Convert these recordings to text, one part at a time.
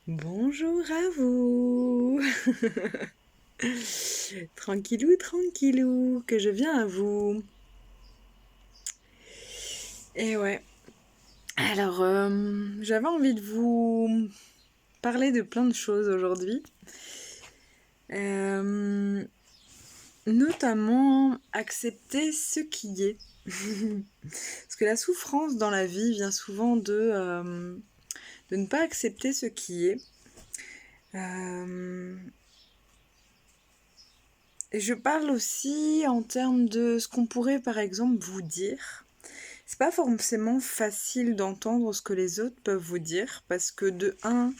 Bonjour à vous. Tranquillou, tranquillou, que je viens à vous. Et ouais. Alors, j'avais envie de vous parler de plein de choses aujourd'hui. Notamment accepter ce qui est. Parce que la souffrance dans la vie vient souvent de ne pas accepter ce qui est. Et je parle aussi en termes de ce qu'on pourrait par exemple vous dire. C'est pas forcément facile d'entendre ce que les autres peuvent vous dire parce que de un,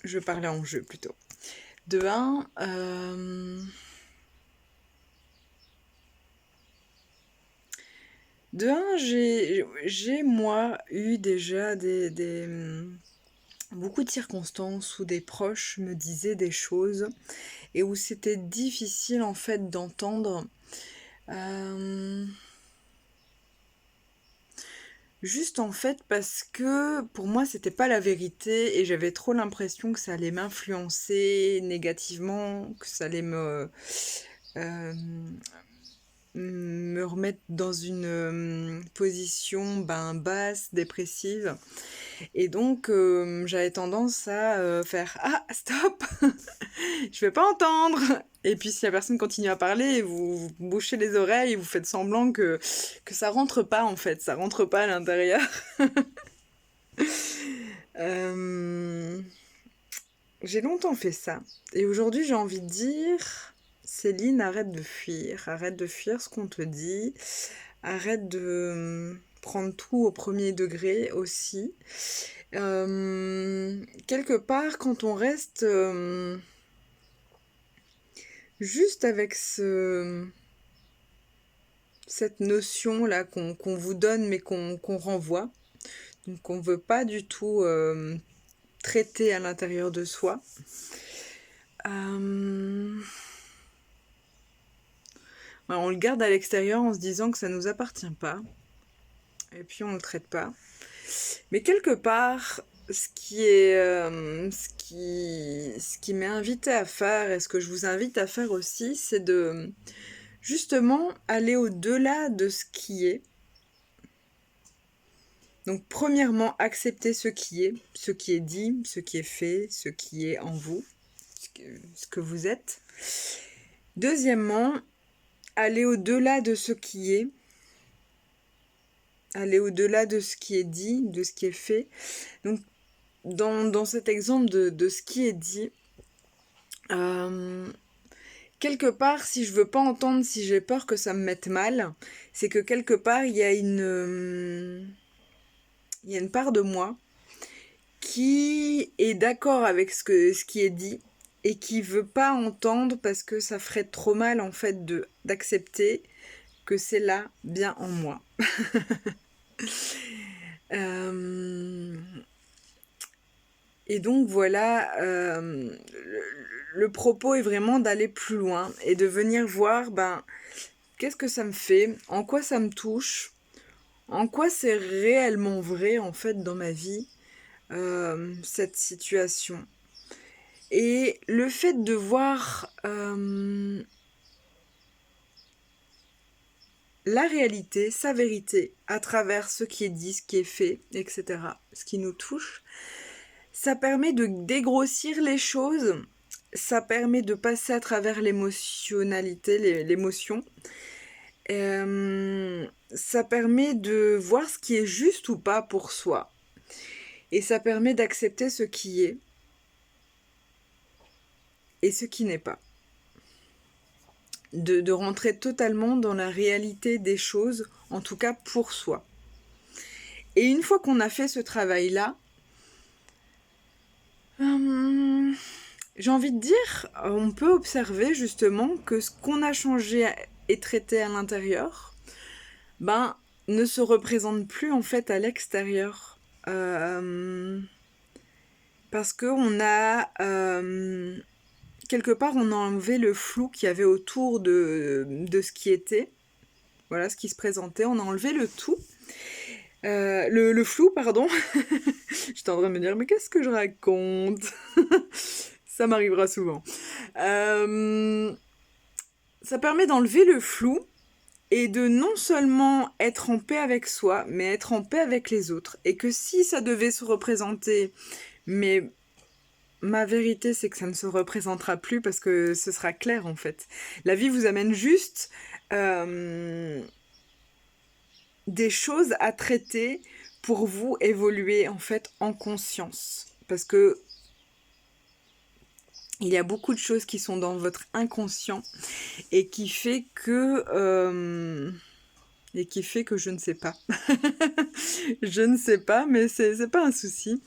je parlais en jeu plutôt. De un, j'ai moi eu déjà beaucoup de circonstances où des proches me disaient des choses et où c'était difficile en fait d'entendre. Juste en fait parce que pour moi c'était pas la vérité et j'avais trop l'impression que ça allait m'influencer négativement, que ça allait me remettre dans une position basse, dépressive. Et donc j'avais tendance à faire ah stop, je vais pas entendre. Et puis si la personne continue à parler, vous bouchez les oreilles et vous faites semblant que ça rentre pas en fait, ça rentre pas à l'intérieur. J'ai longtemps fait ça. Et aujourd'hui j'ai envie de dire, Céline, arrête de fuir ce qu'on te dit, arrête de prendre tout au premier degré aussi. Quelque part, quand on reste juste avec cette notion-là qu'on vous donne mais qu'on renvoie, donc qu'on ne veut pas du tout traiter à l'intérieur de soi, on le garde à l'extérieur en se disant que ça ne nous appartient pas, et puis on ne le traite pas. Mais quelque part, ce qui m'est invité à faire, et ce que je vous invite à faire aussi, c'est de justement aller au-delà de ce qui est. Donc premièrement, accepter ce qui est dit, ce qui est fait, ce qui est en vous, ce que vous êtes. Deuxièmement, aller au-delà de ce qui est, aller au-delà de ce qui est dit, de ce qui est fait. Donc dans cet exemple de ce qui est dit, quelque part, si je veux pas entendre, si j'ai peur que ça me mette mal, c'est que quelque part, il y a une part de moi qui est d'accord avec ce qui est dit et qui veut pas entendre parce que ça ferait trop mal en fait d'accepter que c'est là bien en moi. Et donc voilà, le propos est vraiment d'aller plus loin et de venir voir qu'est-ce que ça me fait, en quoi ça me touche, en quoi c'est réellement vrai en fait dans ma vie, cette situation. Et le fait de voir la réalité, sa vérité, à travers ce qui est dit, ce qui est fait, etc., ce qui nous touche, ça permet de dégrossir les choses, ça permet de passer à travers l'émotionnalité, l'émotion. Ça permet de voir ce qui est juste ou pas pour soi. Et ça permet d'accepter ce qui est et ce qui n'est pas. De rentrer totalement dans la réalité des choses, en tout cas pour soi. Et une fois qu'on a fait ce travail-là, j'ai envie de dire, on peut observer justement que ce qu'on a changé et traité à l'intérieur, ne se représente plus en fait à l'extérieur. Parce qu'on a... quelque part, on a enlevé le flou qu'il y avait autour de ce qui était. Voilà, ce qui se présentait. On a enlevé le tout. Le flou, pardon. J'étais en train de me dire, mais qu'est-ce que je raconte? Ça m'arrivera souvent. Ça permet d'enlever le flou et de non seulement être en paix avec soi, mais être en paix avec les autres. Et que si ça devait se représenter, mais ma vérité, c'est que ça ne se représentera plus parce que ce sera clair en fait. La vie vous amène juste des choses à traiter pour vous évoluer en fait en conscience. Parce que il y a beaucoup de choses qui sont dans votre inconscient et qui fait que je ne sais pas. Je ne sais pas, mais c'est pas un souci.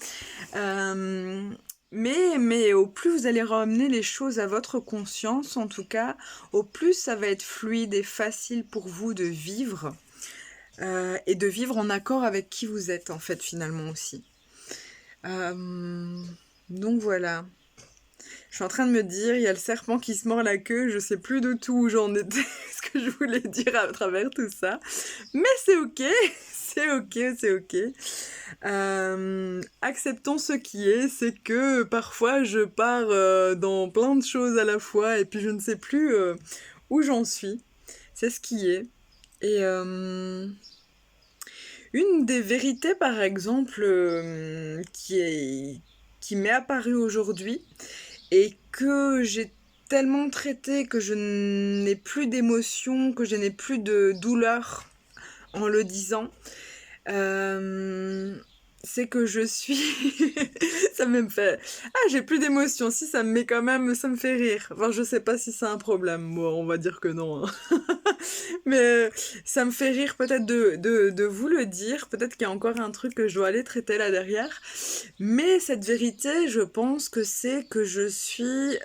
Mais au plus vous allez ramener les choses à votre conscience, en tout cas, au plus ça va être fluide et facile pour vous de vivre. Et de vivre en accord avec qui vous êtes, en fait, finalement aussi. Donc voilà. Je suis en train de me dire, il y a le serpent qui se mord la queue, je sais plus du tout où j'en étais, ce que je voulais dire à travers tout ça. Mais c'est ok, c'est ok, c'est ok. Acceptons ce qui est, c'est que parfois je pars dans plein de choses à la fois et puis je ne sais plus où j'en suis. C'est ce qui est. Et une des vérités, par exemple, qui m'est apparue aujourd'hui et que j'ai tellement traité que je n'ai plus d'émotion, que je n'ai plus de douleur en le disant, c'est que je suis... ça me fait... Ah, j'ai plus d'émotion. Si, ça me met quand même... Ça me fait rire. Enfin, je sais pas si c'est un problème. Moi, on va dire que non. Hein. Mais ça me fait rire peut-être de vous le dire. Peut-être qu'il y a encore un truc que je dois aller traiter là derrière. Mais cette vérité, je pense que c'est que je suis...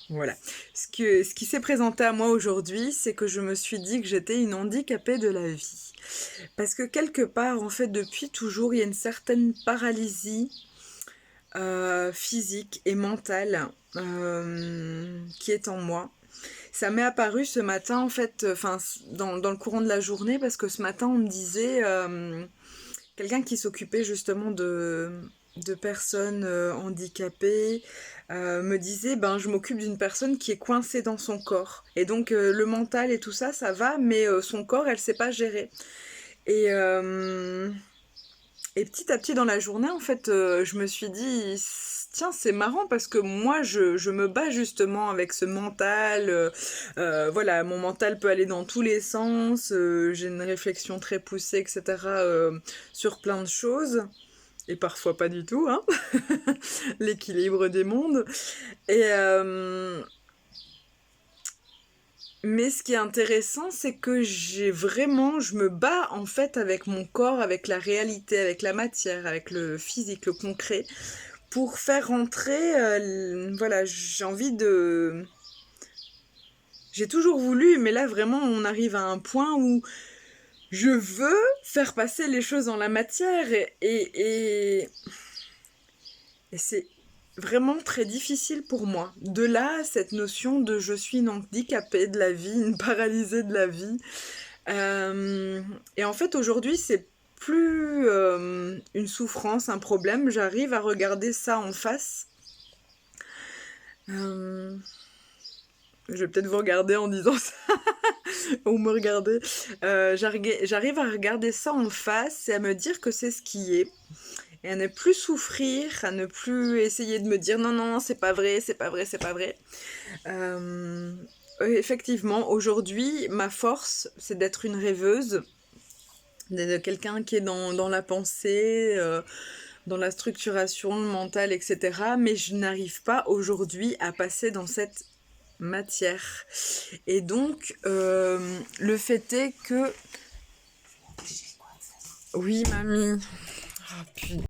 Voilà. Ce qui s'est présenté à moi aujourd'hui, c'est que je me suis dit que j'étais une handicapée de la vie. Parce que quelque part, en fait, depuis toujours, il y a une certaine paralysie physique et mentale qui est en moi. Ça m'est apparu ce matin, en fait, dans le courant de la journée, parce que ce matin, on me disait, quelqu'un qui s'occupait justement de personnes handicapées, me disait, je m'occupe d'une personne qui est coincée dans son corps. Et donc, le mental et tout ça, ça va, mais son corps, elle sait pas gérer. Et petit à petit dans la journée, en fait, je me suis dit, tiens, c'est marrant parce que moi, je me bats justement avec ce mental. Voilà, mon mental peut aller dans tous les sens. J'ai une réflexion très poussée, etc. Sur plein de choses. Et parfois pas du tout, hein. L'équilibre des mondes. Et... mais ce qui est intéressant, c'est que je me bats en fait avec mon corps, avec la réalité, avec la matière, avec le physique, le concret, pour faire rentrer, voilà, j'ai toujours voulu, mais là vraiment on arrive à un point où je veux faire passer les choses dans la matière et c'est vraiment très difficile pour moi. De là, cette notion de je suis une handicapée de la vie, une paralysée de la vie. Et en fait, aujourd'hui, c'est plus une souffrance, un problème. J'arrive à regarder ça en face. Je vais peut-être vous regarder en disant ça. Ou me regarder. J'arrive à regarder ça en face et à me dire que c'est ce qui est. Et à ne plus souffrir, à ne plus essayer de me dire non, non, c'est pas vrai, c'est pas vrai, c'est pas vrai. Effectivement, aujourd'hui, ma force, c'est d'être une rêveuse, de quelqu'un qui est dans la pensée, dans la structuration mentale, etc. Mais je n'arrive pas aujourd'hui à passer dans cette matière. Et donc, le fait est que... Oui, mamie. Oh, putain.